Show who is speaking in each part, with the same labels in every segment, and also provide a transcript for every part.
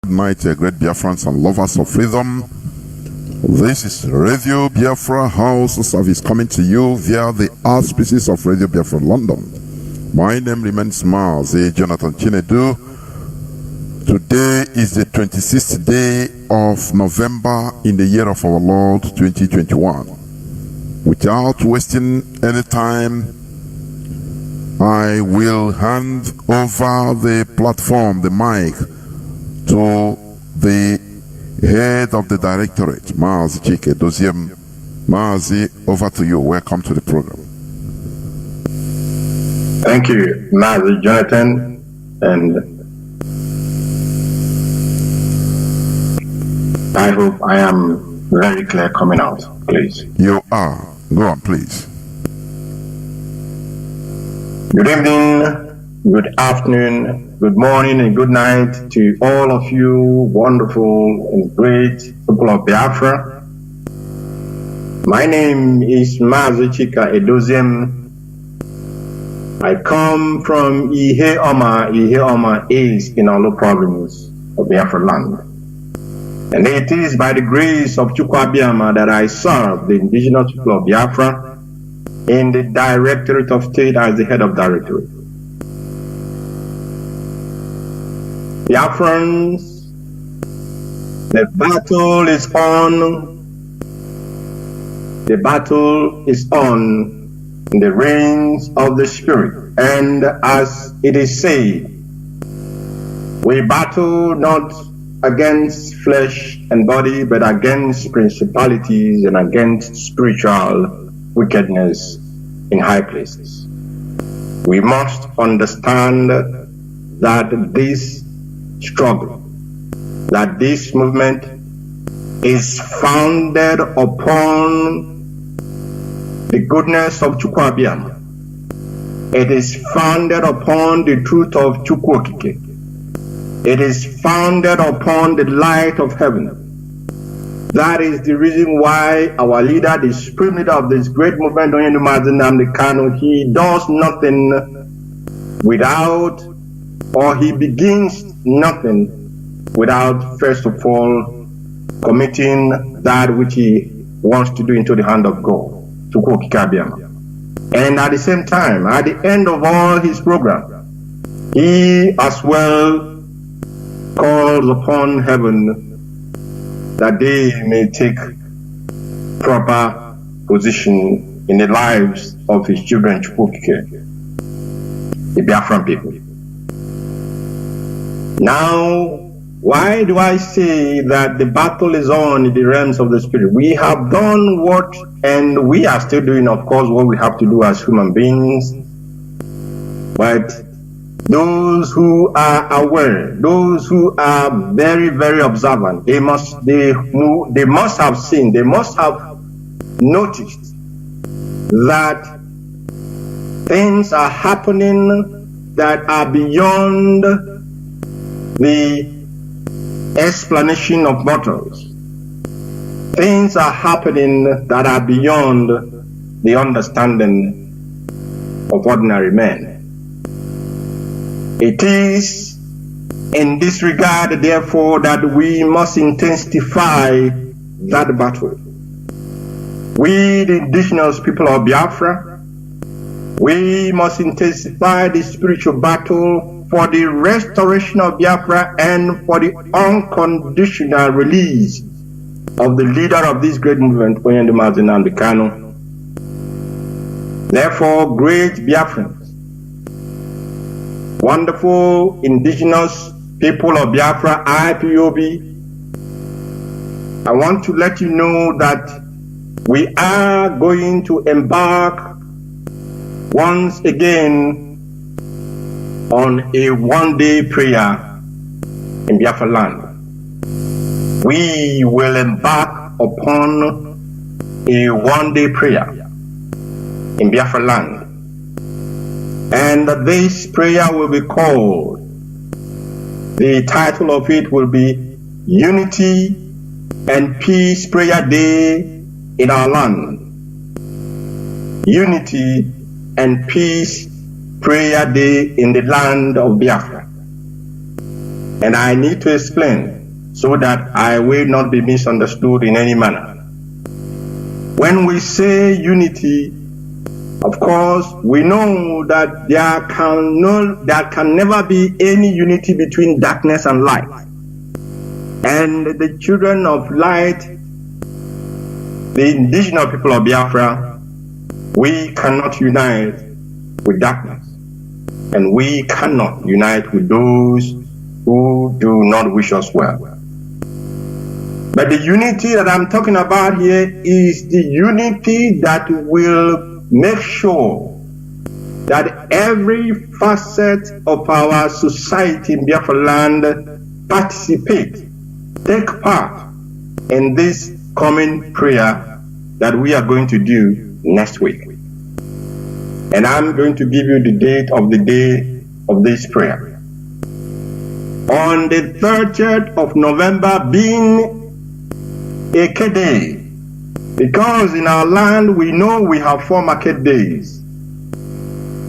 Speaker 1: Night, great Biafrans and lovers of freedom. This is Radio Biafra House Service coming to you via the auspices of Radio Biafra London. My name remains Mazi, Jonathan Chinedu. Today is the 26th day of November in the year of our Lord 2021. Without wasting any time, I will hand over the platform, the mic, to the head of the Directorate, Mazi, Chika, Edoziem. Mazi, over to you. Welcome to the program.
Speaker 2: Thank you, Mazi, Jonathan, and I hope I am very clear coming out, please.
Speaker 1: You are. Go on, please.
Speaker 2: Good evening, good afternoon, good morning, and good night to all of you wonderful and great people of Biafra. My name is Mazi Chika Edoziem. I come from Ihe-Oma. Ihe-Oma is in all the province of Biafra land. And it is by the grace of Chukwa that I serve the indigenous people of Biafra in the Directorate of State as the head of Directorate. Biafrans, the battle is on. The battle is on in the reigns of the Spirit. And as it is said, we battle not against flesh and body, but against principalities and against spiritual wickedness in high places. We must understand that this struggle, that this movement is founded upon the goodness of Chukwa. It is founded upon the truth of Chukwokike. It is founded upon the light of heaven. That is the reason why our leader, the supreme leader of this great movement, he does nothing without, or he begins nothing without first of all committing that which he wants to do into the hand of God. And at the same time, at the end of all his program, he as well calls upon heaven that they may take proper position in the lives of his children, the Biafran people. Now, why do I say that the battle is on in the realms of the Spirit? We have done what, and we are still doing, of course, what we have to do as human beings. But those who are aware, those who are very, very observant, they must have seen, they must have noticed that things are happening that are beyond the explanation of mortals. Things are happening that are beyond the understanding of ordinary men. It is in this regard, therefore, that we must intensify that battle. We, the indigenous people of Biafra, we must intensify the spiritual battle for the restoration of Biafra and for the unconditional release of the leader of this great movement, Mazi. Therefore, great Biafrans, wonderful indigenous people of Biafra, IPOB, I want to let you know that we are going to embark once again on a one-day prayer in Biafra land. We will embark upon a one-day prayer in Biafra land. And this prayer will be called, the title of it will be Unity and Peace Prayer Day in our land. Unity and Peace Prayer Day in the land of Biafra. And I need to explain so that I will not be misunderstood in any manner. When we say unity, of course, we know that there can never be any unity between darkness and light. And the children of light, the indigenous people of Biafra, we cannot unite with darkness. And we cannot unite with those who do not wish us well. But the unity that I'm talking about here is the unity that will make sure that every facet of our society in Biafra land take part in this coming prayer that we are going to do next week. And I'm going to give you the date of this prayer. On the 30th of November, being a day, because in our land we know we have 4 market days.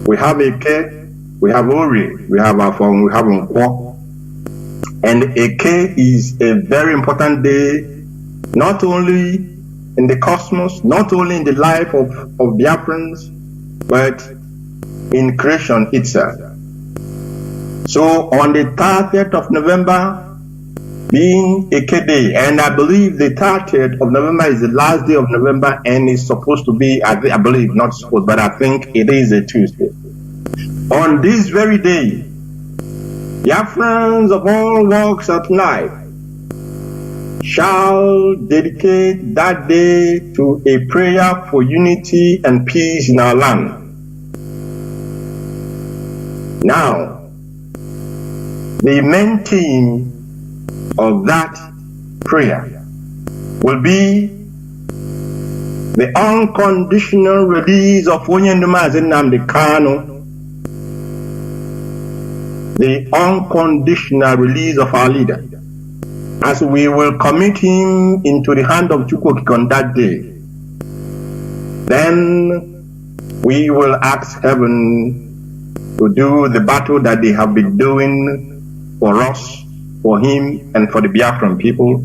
Speaker 2: We have Eke, we have Ori, we have Afon, we have Nkwo. And Eke is a very important day, not only in the cosmos, not only in the life of Biafrans, but in creation itself. So on the 30th of November, being Eke Day, and I believe the 30th of November is the last day of November, and it's supposed to be, I believe, not supposed, but I think it is a Tuesday. On this very day, Biafrans of all walks of life shall dedicate that day to a prayer for unity and peace in our land. Now, the main theme of that prayer will be the unconditional release of Mazi Nnamdi Kanu, the unconditional release of our leader, as we will commit him into the hand of Chukwu on that day. Then we will ask heaven to do the battle that they have been doing for us, for him, and for the Biafran people,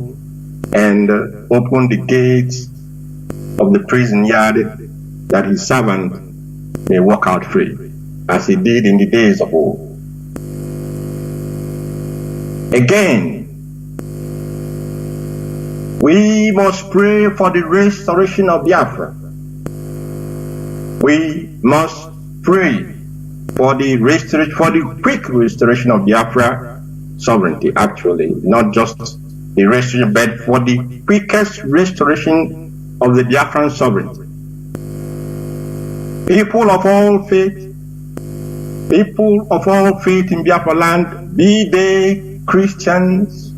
Speaker 2: and open the gates of the prison yard that his servant may walk out free, as he did in the days of old. Again, we must pray for the restoration of Biafra. We must pray for the quick restoration of Biafra sovereignty, actually, not just the restoration, but for the quickest restoration of the Biafran sovereignty. People of all faith in Biafra land, be they Christians,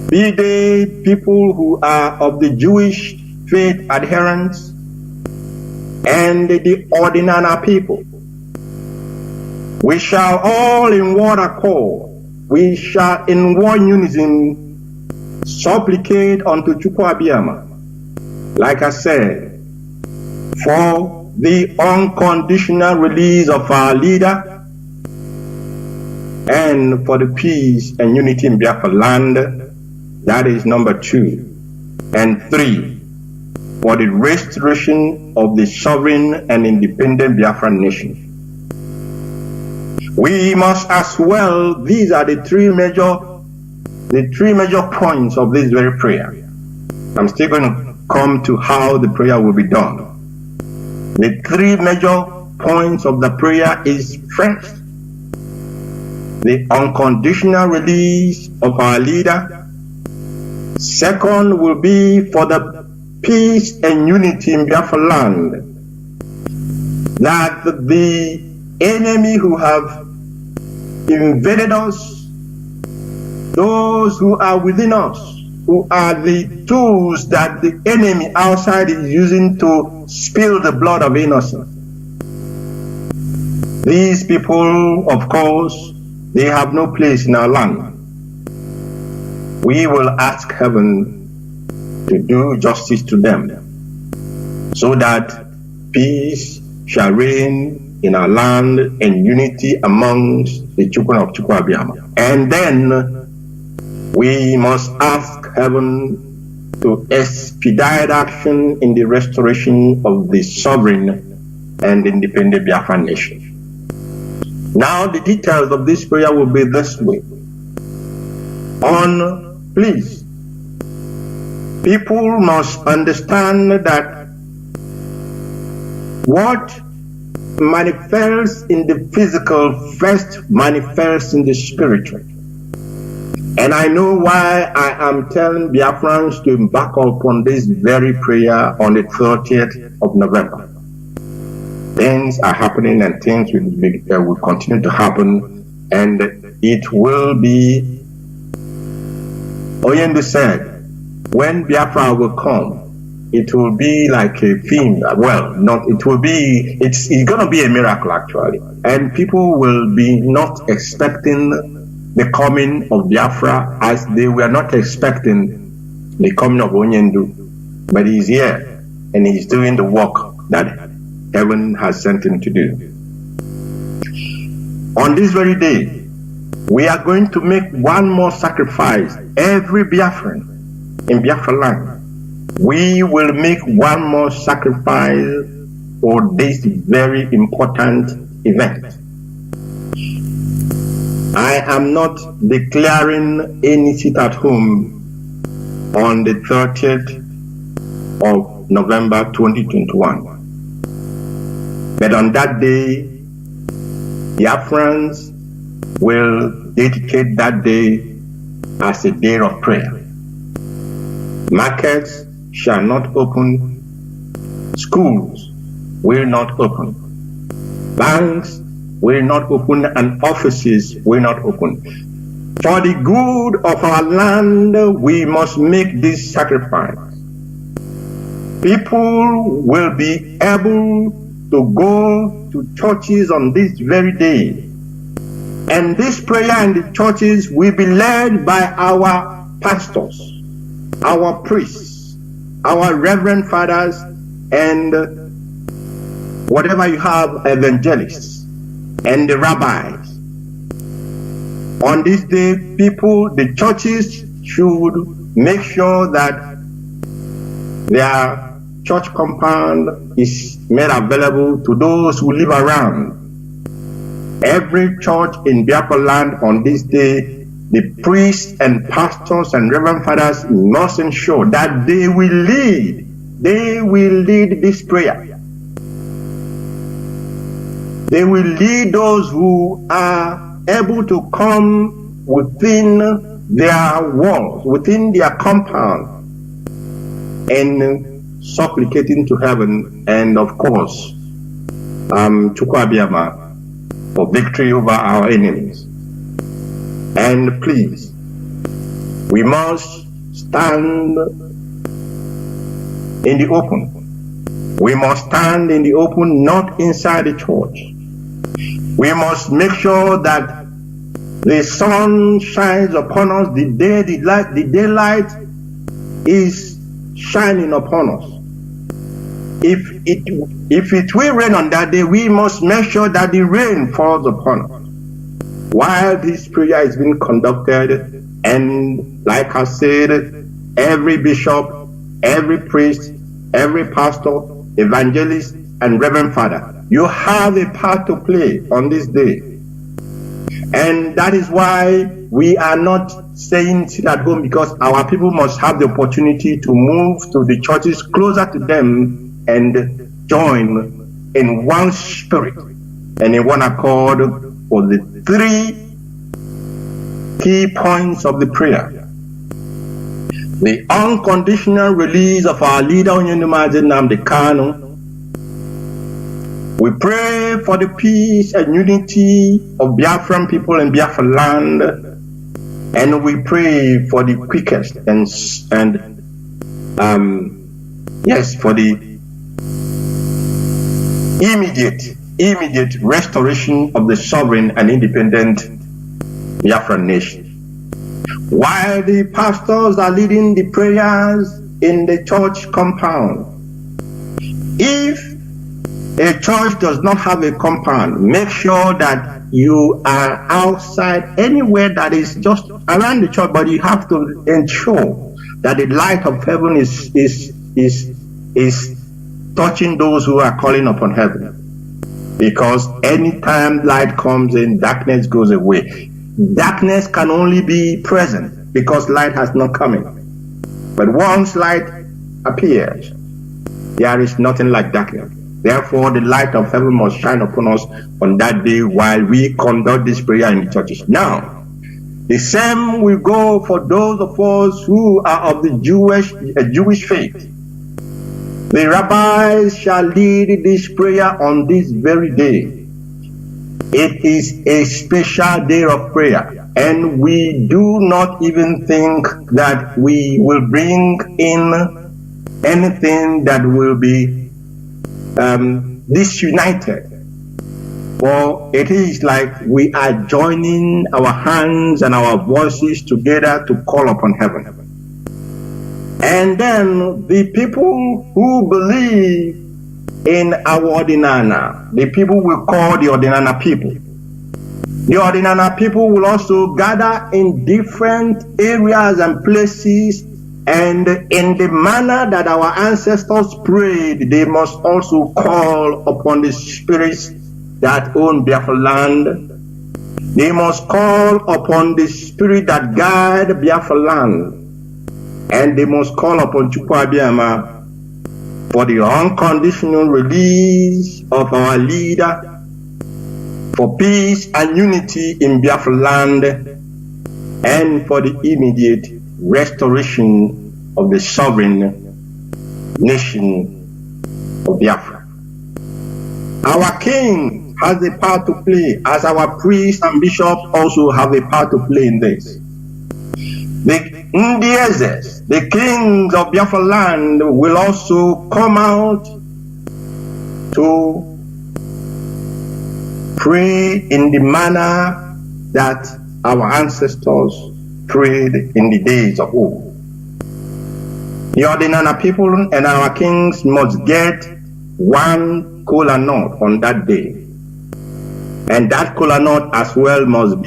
Speaker 2: be they people who are of the Jewish faith adherents, and the ordinary people, we shall all in one accord, we shall in one unison supplicate unto Chukwu Abiyama, like I said, for the unconditional release of our leader and for the peace and unity in Biafra land. That is number 2. And 3, for the restoration of the sovereign and independent Biafran nation. We must as well, these are the three major points of this very prayer. I'm still going to come to how the prayer will be done. The 3 major points of the prayer is, first, the unconditional release of our leader. Second will be for the peace and unity in Biafra land, that the enemy who have invaded us, those who are within us, who are the tools that the enemy outside is using to spill the blood of innocents. These people, of course, they have no place in our land. We will ask heaven to do justice to them, so that peace shall reign in our land and unity amongst the children of Chukwu Abiyama. And then We must ask heaven to expedite action in the restoration of the sovereign and independent Biafran nation. Now the details of this prayer will be this way. Please, people must understand that what manifests in the physical first manifests in the spiritual. And I know why I am telling Biafrans to embark upon this very prayer on the 30th of November. Things are happening and things will continue to happen, and it will be, Oyende said, when Biafra will come, it will be like a theme. Well, it's going to be a miracle actually. And people will be not expecting the coming of Biafra as they were not expecting the coming of Onyendu. But he's here and he's doing the work that heaven has sent him to do. On this very day, we are going to make one more sacrifice. Every Biafran in Biafra land, we will make one more sacrifice for this very important event. I am not declaring any sit at home on the 30th of November 2021. But on that day, Biafrans will dedicate that day as a day of prayer. Markets shall not open, schools will not open, banks will not open, and offices will not open. For the good of our land, we must make this sacrifice. People will be able to go to churches on this very day. And this prayer in the churches will be led by our pastors, our priests, our reverend fathers, and whatever you have, evangelists and the rabbis. On this day, the churches should make sure that their church compound is made available to those who live around. Every church in Biafra land on this day, the priests and pastors and reverend fathers must ensure that they will lead this prayer. They will lead those who are able to come within their walls, within their compound, and supplicating to heaven, and of course, Chukwa for victory over our enemies. And please, we must stand in the open. We must stand in the open, not inside the church. We must make sure that the sun shines upon us, the daylight is shining upon us. If it will rain on that day, we must make sure that the rain falls upon us. While this prayer is being conducted, and like I said, every bishop, every priest, every pastor, evangelist, and reverend father, you have a part to play on this day. And that is why we are not saying sit at home, because our people must have the opportunity to move to the churches closer to them and join in one spirit and in one accord for the three key points of the prayer. The unconditional release of our leader Mazi Nnamdi Kanu. We pray for the peace and unity of Biafran people and Biafra land, and we pray for the quickest for the immediate restoration of the sovereign and independent Biafran nation. While the pastors are leading the prayers in the church compound, if A church does not have a compound. Make sure that you are outside anywhere that is just around the church, but you have to ensure that the light of heaven is touching those who are calling upon heaven. Because anytime light comes in, darkness goes away. Darkness can only be present because light has not come in. But once light appears, there is nothing like darkness. Therefore, the light of heaven must shine upon us on that day while we conduct this prayer in the churches. Now, the same will go for those of us who are of the Jewish faith. The rabbis shall lead this prayer on this very day. It is a special day of prayer, and we do not even think that we will bring in anything that will be disunited. For it is like we are joining our hands and our voices together to call upon heaven. And then the people who believe in our Ordinana, the people we call the Ordinana people. The Ordinana people will also gather in different areas and places, and in the manner that our ancestors prayed, they must also call upon the spirits that own Biafra land. They must call upon the spirit that guide Biafra land. And they must call upon Chukwu Abiyama for the unconditional release of our leader, for peace and unity in Biafra land, and for the immediate restoration of the sovereign nation of Biafra. Our king has a part to play, as our priests and bishops also have a part to play in this. The Ndiezes, the kings of Biafra land, will also come out to pray in the manner that our ancestors prayed in the days of old. The Ordinana people and our kings must get one kola nut on that day. And that kola nut as well must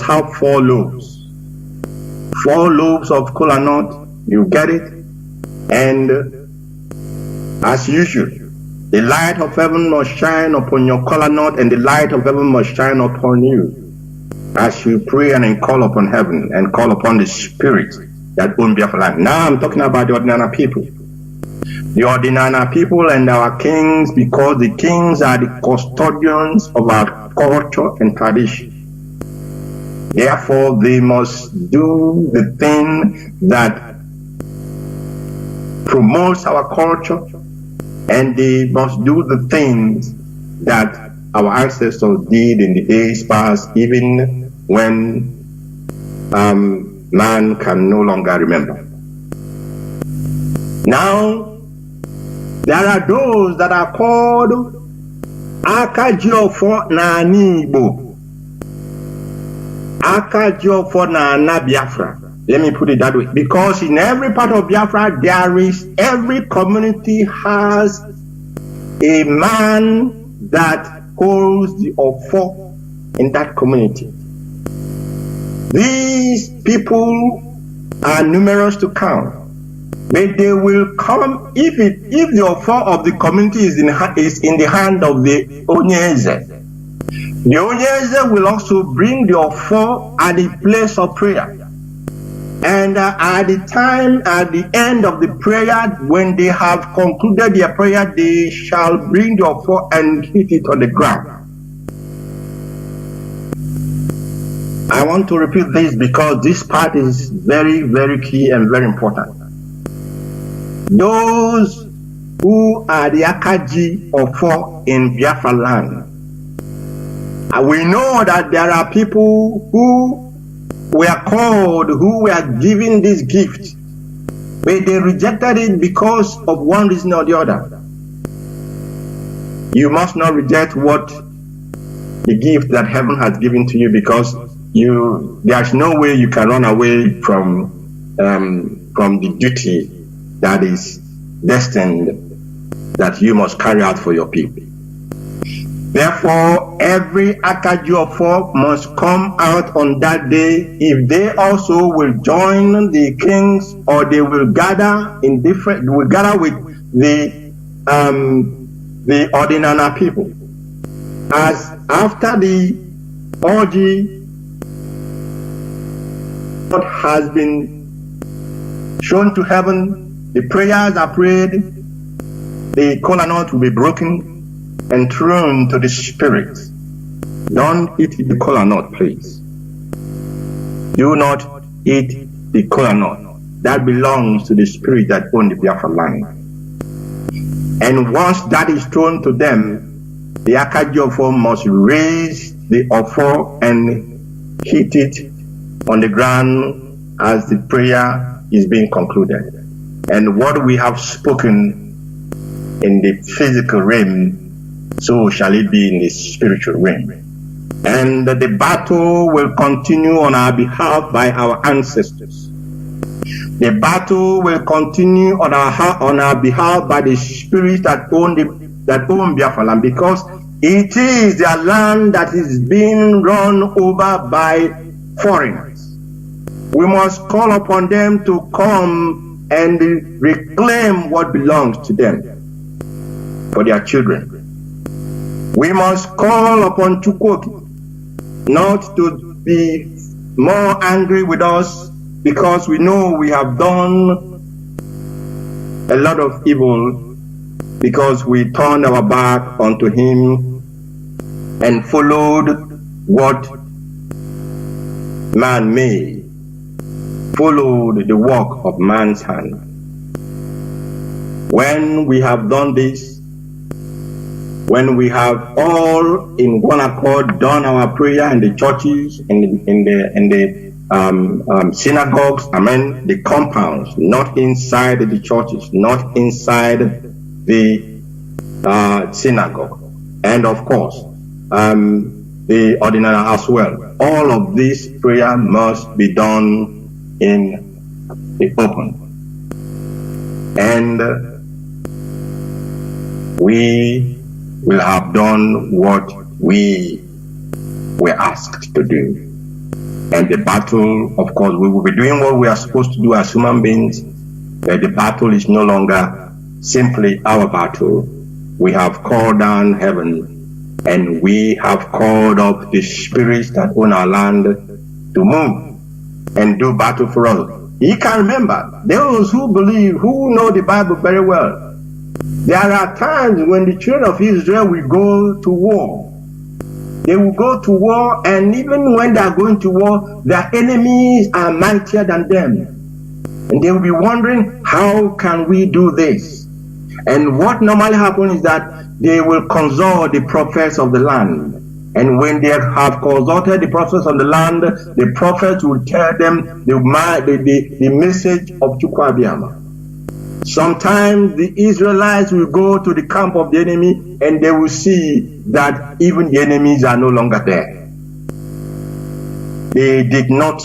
Speaker 2: have 4 loaves. 4 loaves of kola nut, you get it? And as usual, the light of heaven must shine upon your kola nut, and the light of heaven must shine upon you as you pray and call upon heaven and call upon the spirit that own Biafra land. Now I'm talking about the Ordinana people. The Ordinana people and our kings, because the kings are the custodians of our culture and tradition. Therefore, they must do the thing that promotes our culture, and they must do the things that our ancestors did in the days past, even when man can no longer remember. Now, there are those that are called Akajiofo na Nibo. Akajiofo na Biafra. Let me put it that way. Because in every part of Biafra, every community has a man that holds the offer in that community. These people are numerous to count, but they will come if the offer of the community is in the hand of the Onyeze. The Onyeze will also bring the offer at the place of prayer. And at the end of the prayer, when they have concluded their prayer, they shall bring the offer and hit it on the ground. I want to repeat this because this part is very, very key and very important. Those who are the Akaji offer in Biafra land, we know that there are people who were called, who were given this gift, but they rejected it because of one reason or the other. You must not reject what the gift that heaven has given to you, because there's no way you can run away from the duty that is destined that you must carry out for your people. Therefore, every Akajiofo must come out on that day if they also will join the kings, or they will gather with the Ordinana people. As after the orgy, what has been shown to heaven, the prayers are prayed, the kola nut will be broken and thrown to the spirit. Don't eat the kola nut, please. Do not eat the kola nut. That belongs to the spirit that owns the Biafra land. And once that is thrown to them, the Akajiofo must raise the offer and hit it on the ground as the prayer is being concluded. And what we have spoken in the physical realm, so shall it be in the spiritual realm. And the battle will continue on our behalf by our ancestors. The battle will continue on our behalf by the spirits that own Biafra land, because it is their land that is being run over by foreigners. We must call upon them to come and reclaim what belongs to them for their children. We must call upon Chukwoki not to be more angry with us, because we know we have done a lot of evil, because we turned our back onto him and followed what man made, followed the work of man's hand. When we have done this, when we have all in one accord done our prayer in the churches, in the synagogues, the compounds, not inside the churches, not inside the synagogue, and of course the ordinary as well. All of this prayer must be done in the open, and we will have done what we were asked to do. And the battle, of course, we will be doing what we are supposed to do as human beings, but the battle is no longer simply our battle. We have called down heaven, and we have called up the spirits that own our land to move and do battle for us. You can remember, those who believe, who know the Bible very well, there are times when the children of Israel will go to war. They will go to war, and even when they are going to war, their enemies are mightier than them. And they will be wondering, how can we do this? And what normally happens is that they will consult the prophets of the land. And when they have consulted the prophets of the land, the prophets will tell them the message of Chukwuabiama. Sometimes the Israelites will go to the camp of the enemy, and they will see that even the enemies are no longer there. They did not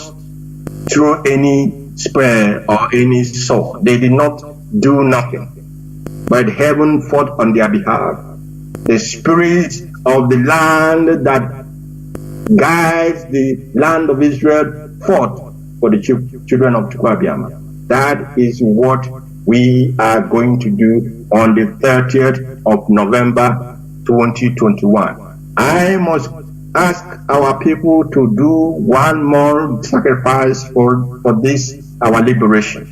Speaker 2: throw any spear or any sword. They did not do nothing. But heaven fought on their behalf. The spirit of the land that guides the land of Israel fought for the children of Chukwuabiama. That is what we are going to do on the 30th of November 2021. I must ask our people to do one more sacrifice for this, our liberation.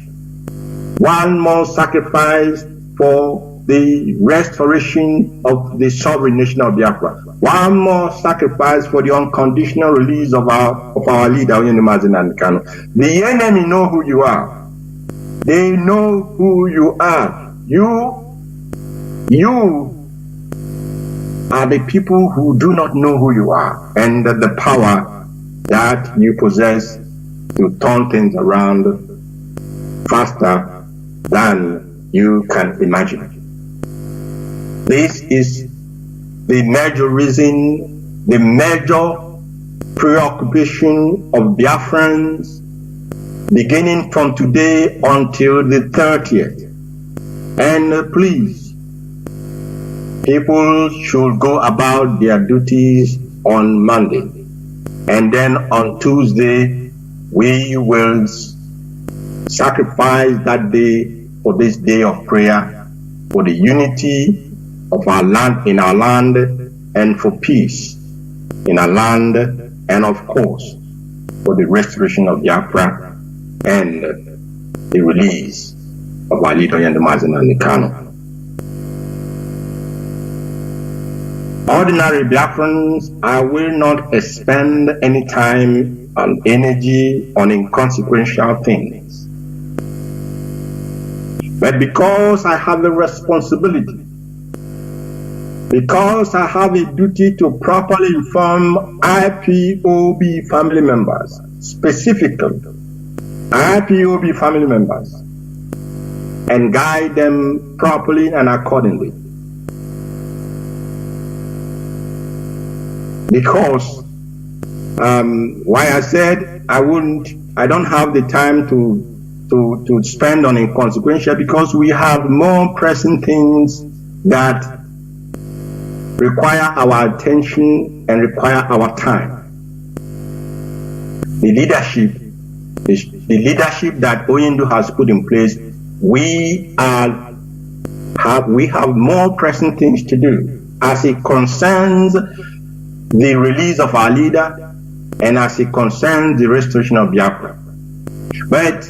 Speaker 2: One more sacrifice for the restoration of the sovereign nation of Biafra. One more sacrifice for the unconditional release of our leader, Mazi. The enemy know who you are. They know who you are. You are the people who do not know who you are, and the power that you possess to turn things around faster than you can imagine. This is the major reason, the major preoccupation of Biafrans, beginning from today until the 30th. And please, people should go about their duties on Monday. And then on Tuesday, we will sacrifice that day for this day of prayer, for the unity of our land, in our land, and for peace in our land, and of course, for the restoration of Biafra and the release of our leader, Mazi and Kano. Ordinary Biafrans, I will not expend any time and energy on inconsequential things. But because I have a responsibility, because I have a duty to properly inform IPOB family members, specifically IPOB family members, and guide them properly and accordingly. Because why I said I don't have the time to spend on inconsequential, because we have more pressing things that require our attention and require our time. The leadership that Oyendo has put in place, we have more pressing things to do as it concerns the release of our leader and as it concerns the restoration of Biafra. But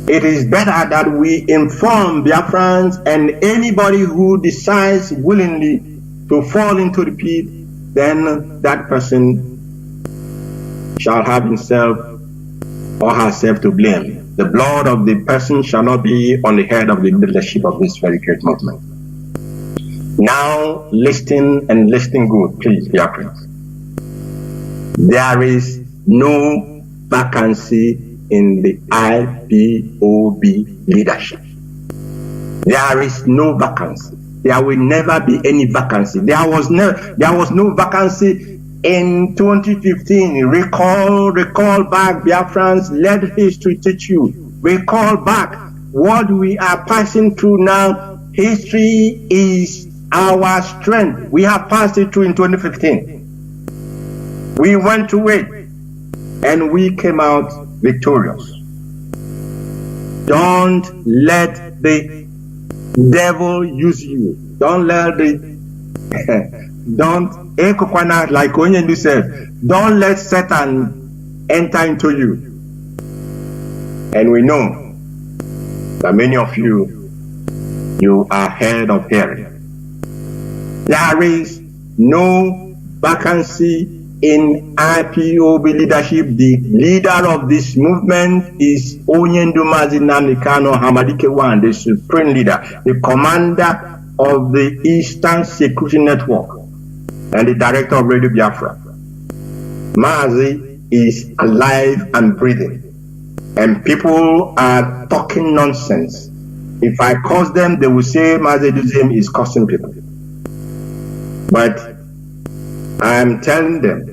Speaker 2: it is better that we inform Biafrans, and anybody who decides willingly to fall into the pit, then that person shall have himself or herself to blame. The blood of the person shall not be on the head of the leadership of this very great movement. Now, listen and listen good, please, Biafrans. There is no vacancy in the IPOB leadership. There is no vacancy. There will never be any vacancy. There was no vacancy in 2015. Recall back, Biafrans. Let history teach you. Recall back what we are passing through now. History is our strength. We have passed it through in 2015. We went through it and we came out victorious. Don't let the devil use you. Don't let like Onyendu said, don't let Satan enter into you. And we know that many of you are hard of hearing. There is no vacancy in IPOB leadership. The leader of this movement is Onyendu Mazi Kano Hamadike One, the supreme leader, the commander of the Eastern Security Network, and the director of Radio Biafra. Mazi is alive and breathing, and people are talking nonsense. If I curse them, they will say Mazi Edoziem is cursing people. But I am telling them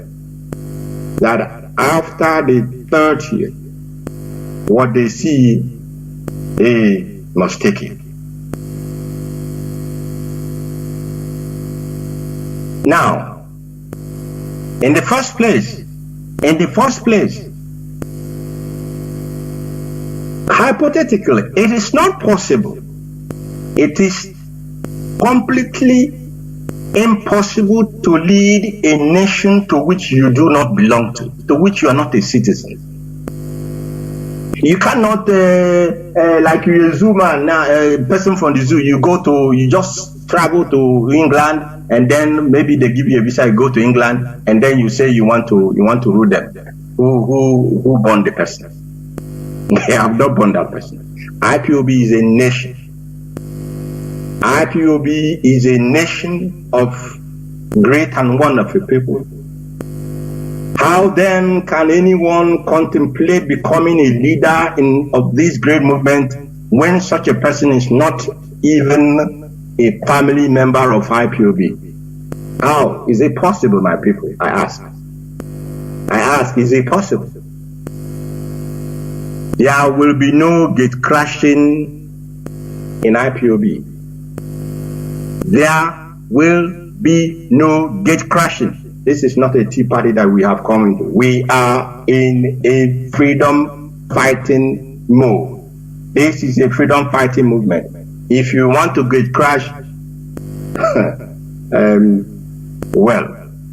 Speaker 2: that after the 3rd year, what they see, they must take it. Now, in the first place, hypothetically, it is not possible. It is completely impossible to lead a nation to which you do not belong to which you are not a citizen. You cannot, like you're a zoo man, now, a person from the zoo, you just travel to England, and then maybe they give you a visa, you go to England, and then you say you want to rule them. Who born the person? They have not born that person. IPOB is a nation. IPOB is a nation of great and wonderful people. How then can anyone contemplate becoming a leader of this great movement when such a person is not even a family member of IPOB? How is it possible, my people? I ask, is it possible? There will be no gate crashing in IPOB. There will be no gate crashing. This is not a tea party that we have come into. We are in a freedom fighting mode. This is a freedom fighting movement. If you want to gate crash,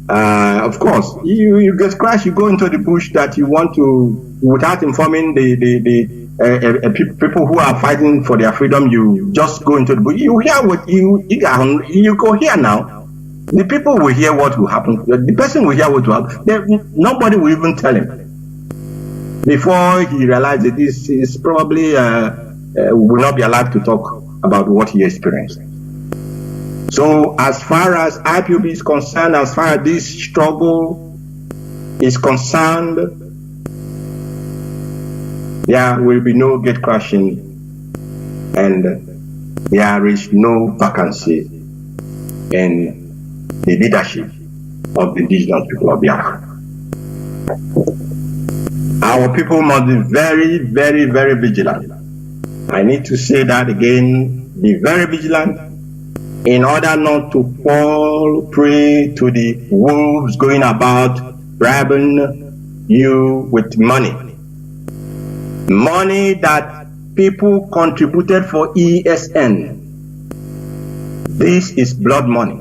Speaker 2: of course, you get crash, you go into the bush that you want to, without informing the people who are fighting for their freedom. You just go into the bush. You hear what you go here now. The people will hear what will happen. The person will hear what will happen. Nobody will even tell him. Before he realizes that this is probably will not be allowed to talk about what he experienced. So as far as IPOB is concerned, as far as this struggle is concerned, there will be no gate crashing, and there is no vacancy in the leadership of the indigenous people of Biafra. Our people must be very, very, very vigilant. I need to say that again, be very vigilant in order not to fall prey to the wolves going about bribing you with money. Money that people contributed for ESN. This is blood money.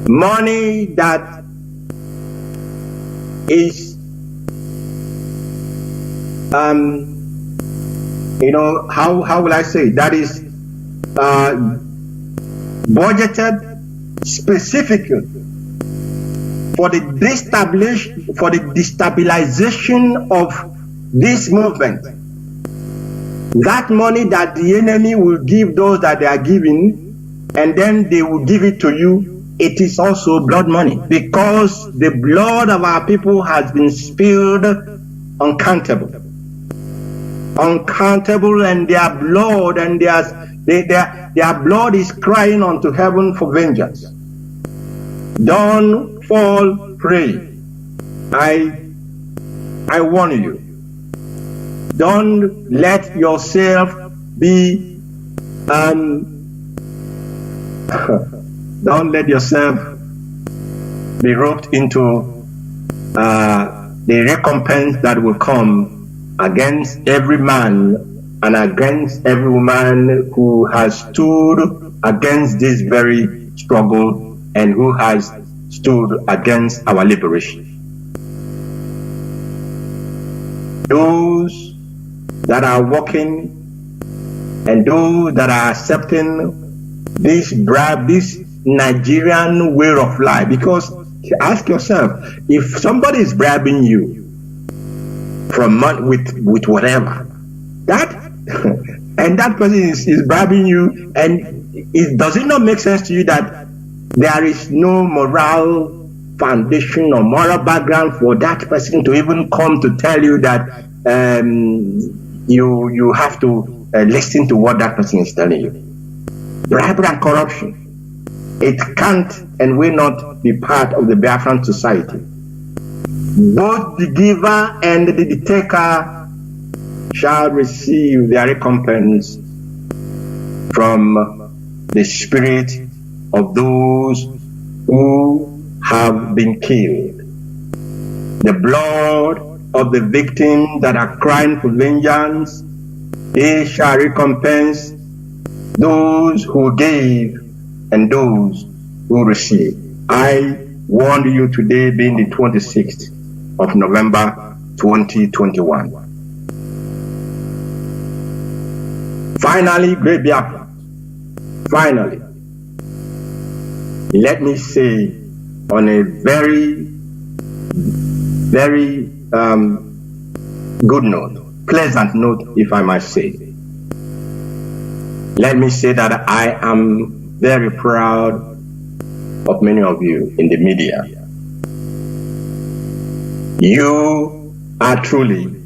Speaker 2: Money that is, how will I say? That is budgeted specifically for the destabilization of this movement. That money that the enemy will give those that they are giving, and then they will give it to you, it is also blood money, because the blood of our people has been spilled uncountable, and their blood and their blood is crying unto heaven for vengeance. Don't fall prey. I warn you. Don't let yourself be don't let yourself be roped into the recompense that will come against every man and against every woman who has stood against this very struggle and who has stood against our liberation. Those that are walking and those that are accepting this bribe, this Nigerian way of life, because ask yourself, if somebody is bribing you from money with whatever, that and that person is bribing you, and does it not make sense to you that there is no moral foundation or moral background for that person to even come to tell you that you have to listen to what that person is telling you? Bribery and corruption, it can't and will not be part of the Biafran society. Both the giver and the taker shall receive their recompense from the spirit of those who have been killed. The blood of the victims that are crying for vengeance, they shall recompense those who gave and those who received. I warned you today, being the 26th of November 2021. Finally, great Biafra, finally, let me say on a very, very good note, pleasant note, if I might say, let me say that I am very proud of many of you in the media. You are truly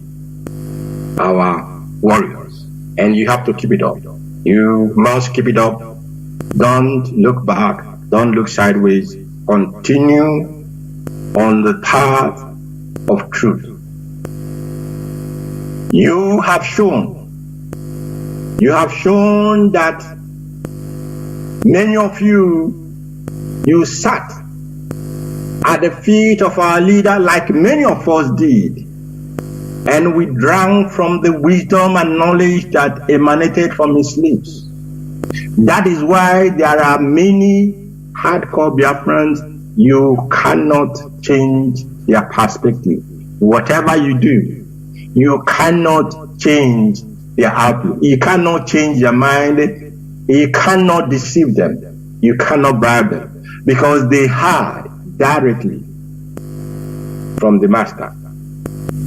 Speaker 2: our warriors, and you have to keep it up. You must keep it up. Don't look back. Don't look sideways. Continue on the path of truth. You have shown that Many of you sat at the feet of our leader like many of us did, and we drank from the wisdom and knowledge that emanated from his lips. That is why there are many hardcore Biafrans. You cannot change their perspective. Whatever you do, you cannot change their outlook. You cannot change their mind. You cannot deceive them. You cannot bribe them, because they heard directly from the master.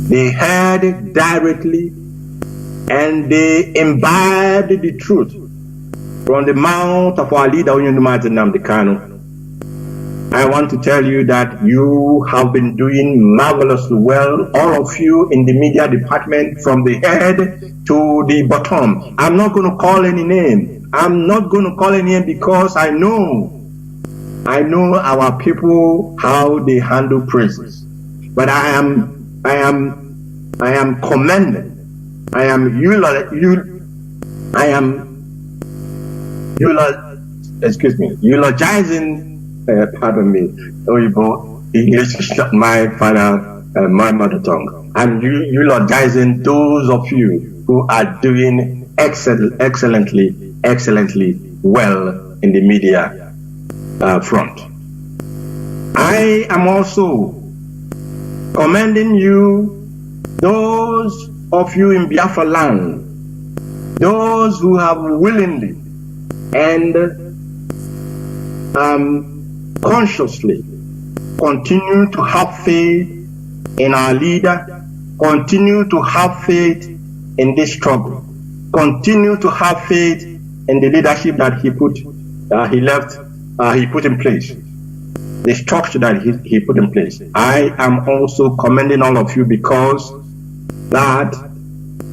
Speaker 2: They heard directly, and they imbibed the truth from the mouth of our leader, Mazi Nnamdi Kanu. I want to tell you that you have been doing marvelously well, all of you in the media department, from the head to the bottom. I'm not going to call any name. I'm not going to call any name because I know our people, how they handle praises. But I am commending, eulogizing, pardon me, Oyibo, English is not my my mother tongue. I'm eulogizing those of you who are doing excellently well in the media front. I am also commending you, those of you in Biafra land, those who have willingly and consciously continue to have faith in our leader, continue to have faith in this struggle, continue to have faith in the leadership that he put in place, the structure that he put in place. I am also commending all of you, because that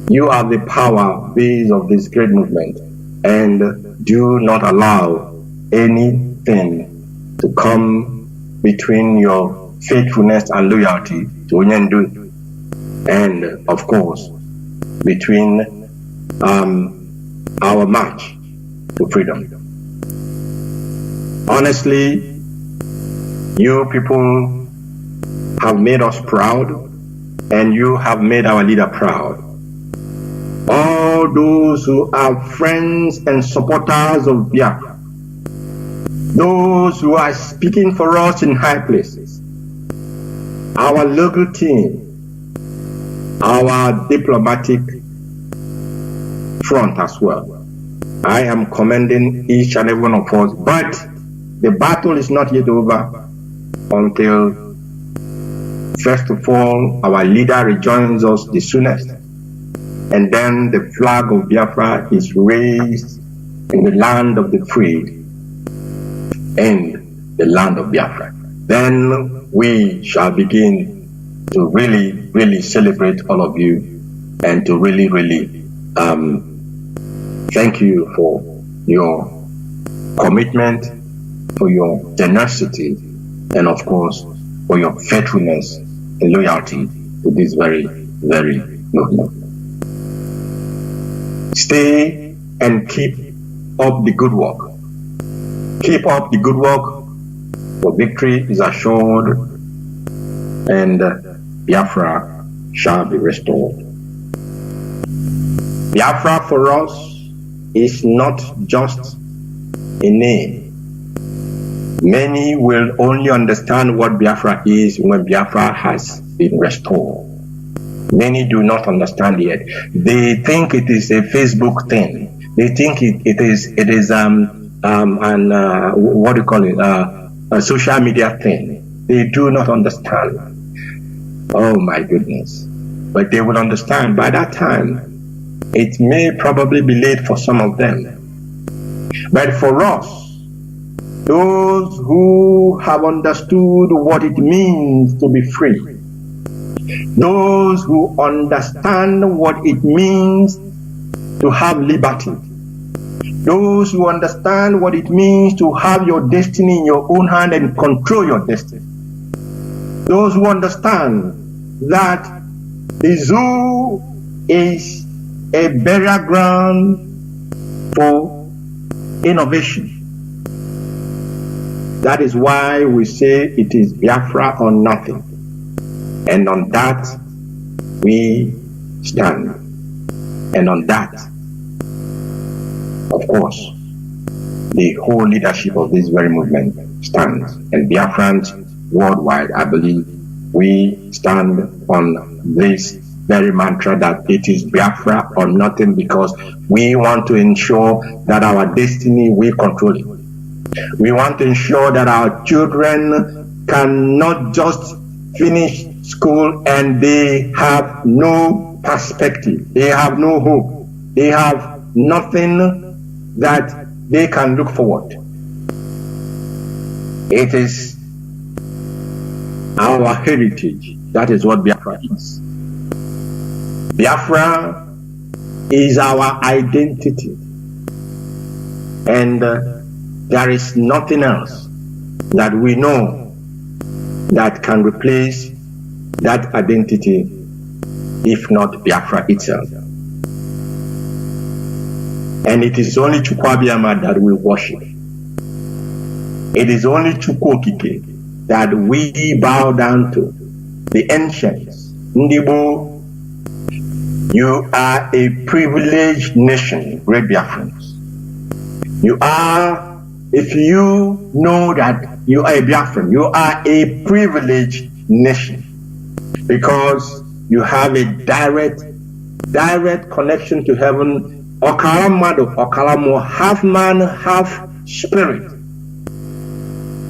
Speaker 2: you are the power base of this great movement, and do not allow anything to come between your faithfulness and loyalty to Onyendu, and of course between our march to freedom. Honestly, you people have made us proud, and you have made our leader proud. All those who are friends and supporters of Biafra, those who are speaking for us in high places, our local team, our diplomatic front as well. I am commending each and every one of us, but the battle is not yet over until, first of all, our leader rejoins us the soonest, and then the flag of Biafra is raised in the land of the free and the land of Biafra. Then we shall begin to really celebrate all of you, and to really thank you for your commitment, for your generosity, and of course for your faithfulness and loyalty to this very movement. Stay and keep up the good work. Keep up the good work, for victory is assured, and Biafra shall be restored. Biafra for us is not just a name. Many will only understand what Biafra is when Biafra has been restored. Many do not understand yet. They think it is a Facebook thing. They think it is what do you call it? A social media thing. They do not understand. Oh my goodness! But they will understand by that time. It may probably be late for some of them, but for us, those who have understood what it means to be free, those who understand what it means to have liberty, those who understand what it means to have your destiny in your own hand and control your destiny, those who understand that the zoo is a burial ground for innovation, That is why we say it is Biafra or nothing. And on that we stand. And on that, of course, the whole leadership of this very movement stands. And Biafrans worldwide, I believe, we stand on this very mantra that it is Biafra or nothing, because we want to ensure that our destiny, we control it. We want to ensure that our children cannot just finish school and they have no perspective, they have no hope, they have nothing that they can look forward. It is our heritage. That is what Biafra is. Biafra is our identity, and there is nothing else that we know that can replace that identity, if not Biafra itself. And it is only Chukwuabiama that we worship. It is only Chukwukike that we bow down to, the ancients. Ndibo, you are a privileged nation, great Biafrans. You are, if you know that you are a Biafran, you are a privileged nation, because you have a direct connection to heaven. Okalamado, Okalamo, half man, half spirit.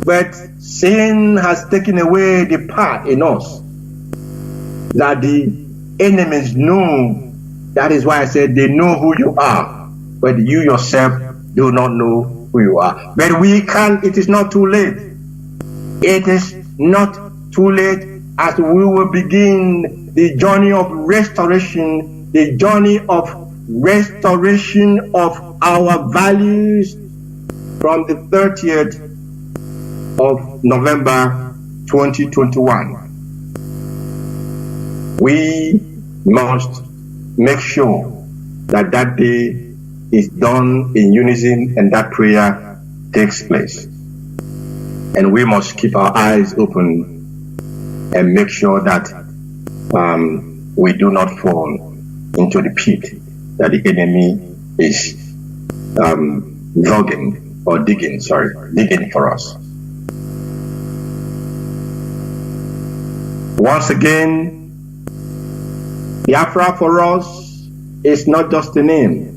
Speaker 2: But sin has taken away the part in us that the enemies know. That is why I said they know who you are, but you yourself do not know who you are. But we can, it is not too late. It is not too late, as we will begin the journey of restoration, the journey of restoration of our values from the 30th of November 2021. We must make sure that that day is done in unison and that prayer takes place. And we must keep our eyes open and make sure that we do not fall into the pit that the enemy is digging for us. Once again, Biafra for us is not just a name.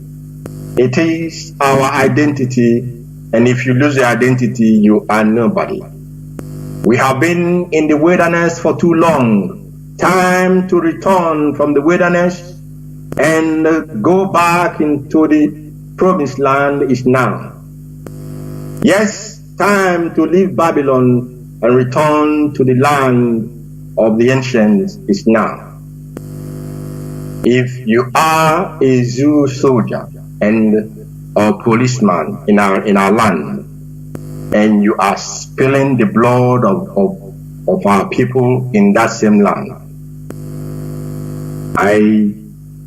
Speaker 2: It is our identity, and if you lose your identity, you are nobody. We have been in the wilderness for too long. Time to return from the wilderness and go back into the promised land is now. Yes, time to leave Babylon and return to the land of the ancients is now. If you are a zoo soldier and a policeman in our land, and you are spilling the blood of our people in that same land, I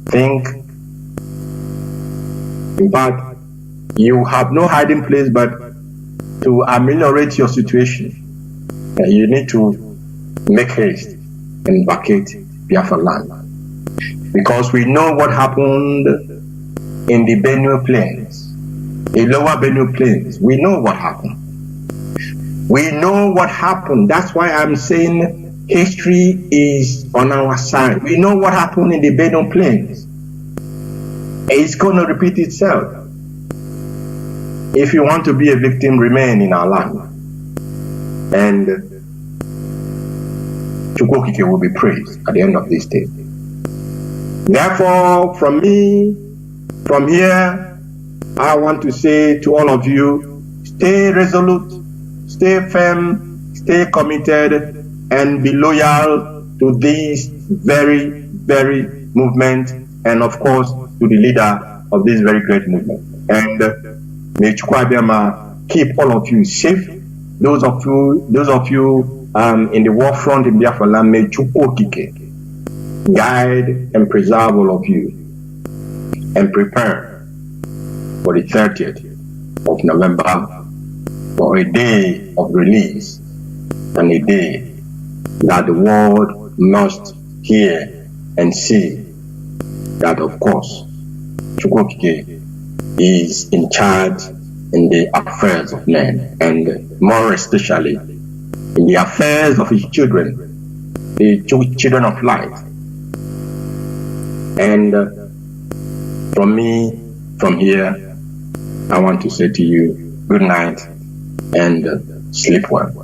Speaker 2: think, in fact, you have no hiding place but to ameliorate your situation. You need to make haste and vacate Biafra land. Because we know what happened in the Benue Plains, the lower Benue Plains. We know what happened. We know what happened. That's why I'm saying history is on our side. We know what happened in the Benue Plains. It's going to repeat itself. If you want to be a victim, remain in our land. And Chukwukike will be praised at the end of this day. Therefore, from me, from here, I want to say to all of you, stay resolute, stay firm, stay committed, and be loyal to this very, very movement, and of course, to the leader of this very great movement. And may Chukwuabiama keep all of you safe. Those of you in the war front in Biafra land, may Chukwukike guide and preserve all of you, and prepare for the 30th of November for a day of release and a day that the world must hear and see that, of course, Chukwokike is in charge in the affairs of men, and more especially in the affairs of his children, the children of light. And from here, I want to say to you, good night and sleep well.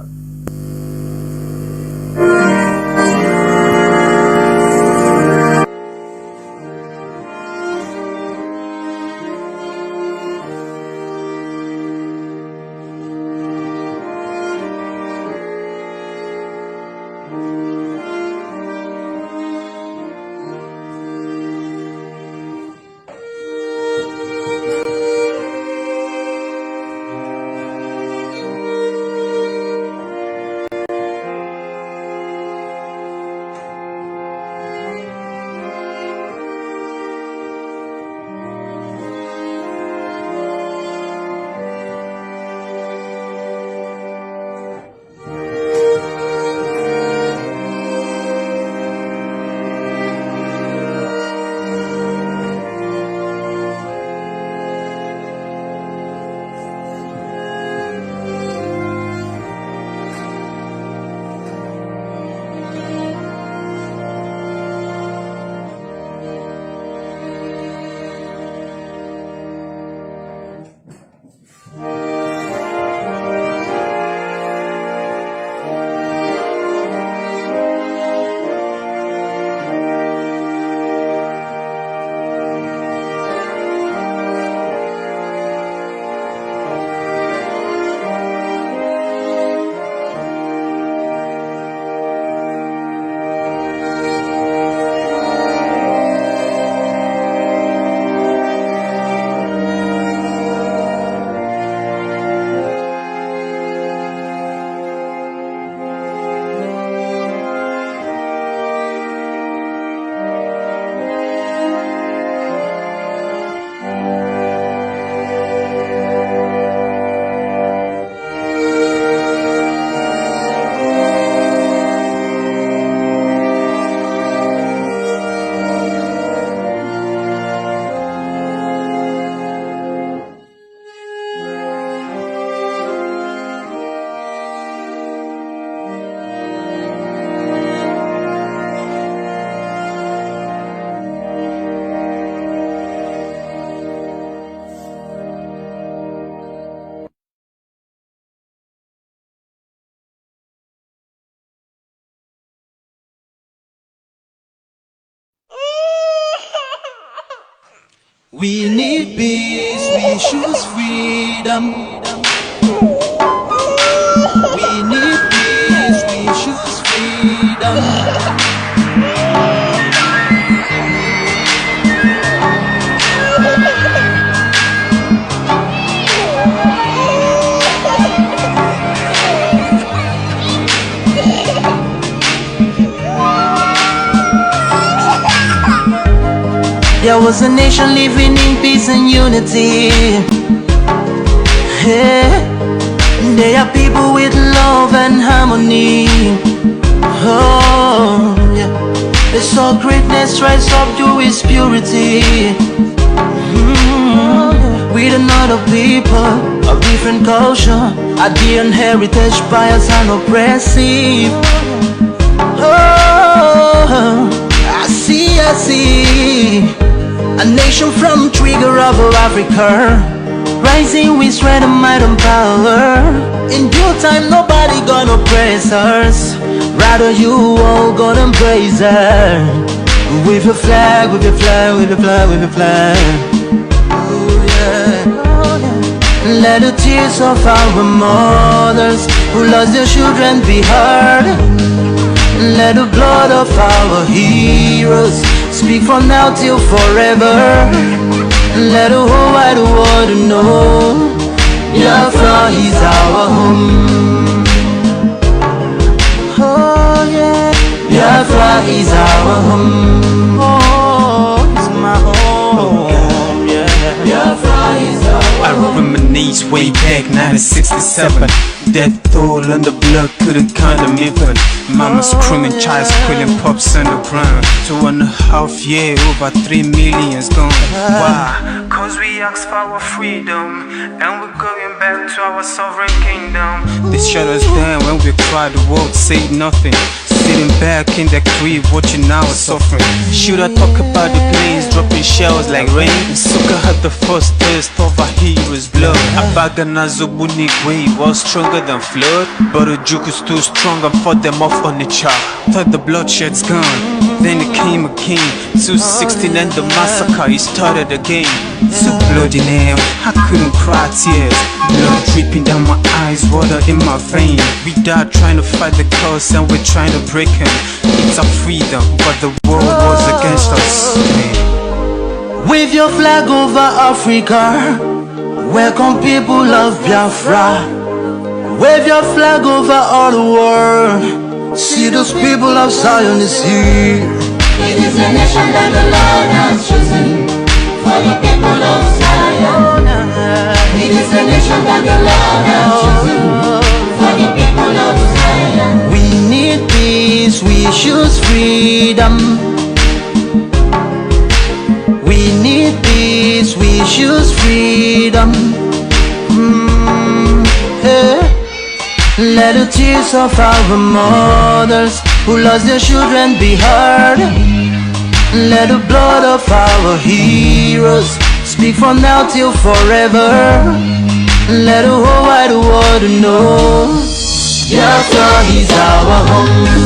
Speaker 3: We need peace, we choose freedom. We need peace, we choose freedom. There was a nation living in peace and unity. Yeah. They are people with love and harmony. Oh, yeah. They saw greatness rise up to its purity. With another people of different culture, a different heritage, bias and oppressive. Oh, I see. A nation from trigger of Africa, rising with strength and might and power. In due time, nobody gonna praise us. Rather, you all gonna embrace her. With your flag, with your flag, with your flag, with your flag. Oh yeah. Let the tears of our mothers who lost their children be heard. Let the blood of our heroes speak from now till forever. Let the whole wide world know Biafra is our home. Oh yeah, Biafra is our home. Oh, it's my home. Yeah, Biafra is our home. I reminisce
Speaker 4: It's way back 1967. Death toll on the blood couldn't count them even. Mama screaming, child squealing, pops on the ground. 2.5 years, over 3 million's gone. Why? Cause we asked for our freedom, and we're going back to our sovereign kingdom. They shut us down when we cried, the world said nothing. Sitting back in the crib, watching our suffering. Should I talk about the planes dropping shells like rain? Suka had the first taste of a hero's blood. Abagana Zobunigwe was stronger than flood, but the juke is too strong and fought them off on the chart. Thought the bloodshed's gone, then it came again. 216 and the massacre, it started again. So bloody now, I couldn't cry tears. Blood dripping down my eyes, water in my vein. We died trying to fight the cause and we're trying to break him. It's our freedom, but the world was against us.
Speaker 3: Wave your flag over Africa. Welcome people of Biafra. Wave your flag over all the world. See those people of Zion is here.
Speaker 5: It is a nation that the Lord has chosen for the people of Zion. It is a nation that the Lord has chosen for the people of Zion.
Speaker 3: We need peace, we choose freedom. We need peace, we choose freedom. Hey. Let the tears of our mothers who lost their children be heard. Let the blood of our heroes speak from now till forever. Let the whole wide world know Biafra is our home.